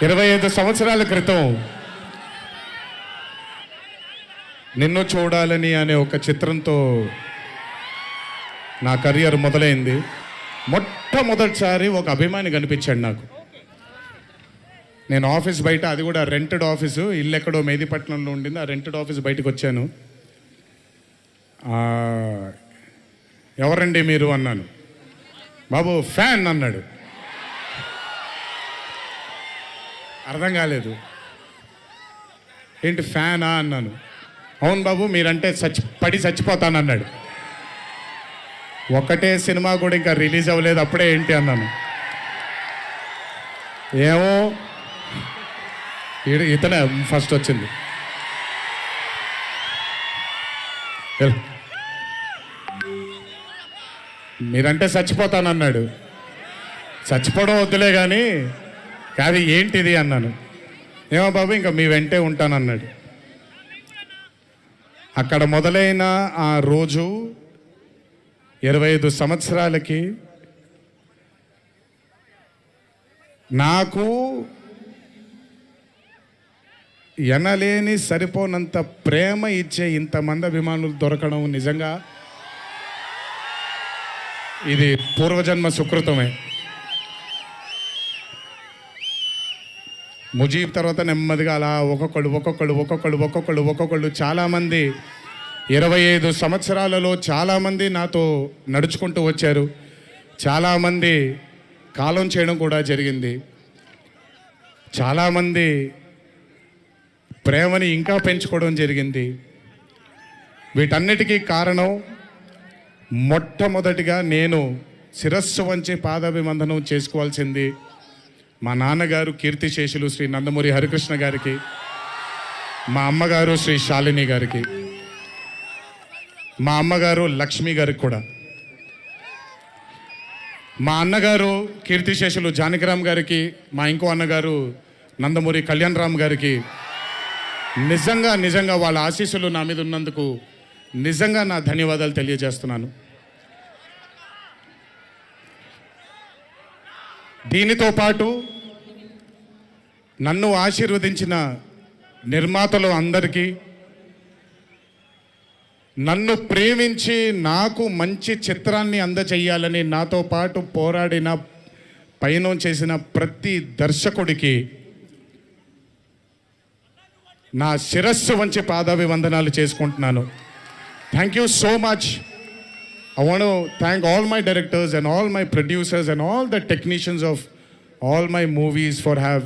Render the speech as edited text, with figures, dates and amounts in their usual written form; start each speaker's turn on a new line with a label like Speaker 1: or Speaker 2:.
Speaker 1: 25 సంవత్సరాల క్రితం నిన్ను చూడాలని అనే ఒక చిత్రంతో నా కెరియర్ మొదలైంది. మొట్టమొదటిసారి ఒక అభిమాని కనిపించాడు నాకు. నేను ఆఫీస్ బయట, అది కూడా రెంటెడ్ ఆఫీసు, ఇల్లు ఎక్కడో మేదిపట్నంలో ఉండింది. ఆ రెంటెడ్ ఆఫీస్ బయటకు వచ్చాను. ఎవరండి మీరు అన్నాను. బాబు ఫ్యాన్ అన్నాడు. అర్థం కాలేదు. ఏంటి ఫ్యానా అన్నాను. అవును బాబు, మీరంటే పడి చచ్చిపోతానన్నాడు. ఒకటే సినిమా కూడా ఇంకా రిలీజ్ అవ్వలేదు, అప్పుడే ఏంటి అన్నాను. ఏమో ఇతనే ఫస్ట్ వచ్చింది. మీరంటే చచ్చిపోతానన్నాడు. చచ్చిపోవడం వద్దులే కానీ కాదు ఏంటిది అన్నాను. ఏమో బాబు ఇంకా మీ వెంటే ఉంటానన్నాడు. అక్కడ మొదలైన ఆ రోజు 25 సంవత్సరాలకి నాకు ఎనలేని సరిపోనంత ప్రేమ ఇచ్చే ఇంతమంది అభిమానులు దొరకడం నిజంగా ఇది పూర్వజన్మ సుకృతమే. ముజీబ్ తర్వాత నెమ్మదిగా అలా ఒక్కొక్కళ్ళు చాలామంది 25 సంవత్సరాలలో చాలామంది నాతో నడుచుకుంటూ వచ్చారు. చాలామంది కాలం చేయడం కూడా జరిగింది. చాలామంది ప్రేమని ఇంకా పెంచుకోవడం జరిగింది. వీటన్నిటికీ కారణం మొట్టమొదటిగా నేను శిరస్సు వంచి పాదాభివందనం చేసుకోవాల్సింది మా నాన్నగారు కీర్తిశేషులు శ్రీ నందమూరి హరికృష్ణ గారికి, మా అమ్మగారు శ్రీ శాలిని గారికి, మా అమ్మగారు లక్ష్మి గారికి కూడా, మా అన్నగారు కీర్తిశేషులు జానకిరామ్ గారికి, మా ఇంకో అన్నగారు నందమూరి కళ్యాణ్ రామ్ గారికి నిజంగా వాళ్ళ ఆశీస్సులు నా మీద ఉన్నందుకు నిజంగా నా ధన్యవాదాలు తెలియజేస్తున్నాను. దీనితో పాటు నన్ను ఆశీర్వదించిన నిర్మాతలు అందరికీ, నన్ను ప్రేమించి నాకు మంచి చిత్రాన్ని అందజేయాలని నాతో పాటు పోరాడిన పయనం చేసిన ప్రతి దర్శకుడికి నా శిరస్సు వంచి పాదాభివందనాలు చేసుకుంటున్నాను. Thank you so much. I want to thank all my directors and all my producers and all the technicians of all my movies for have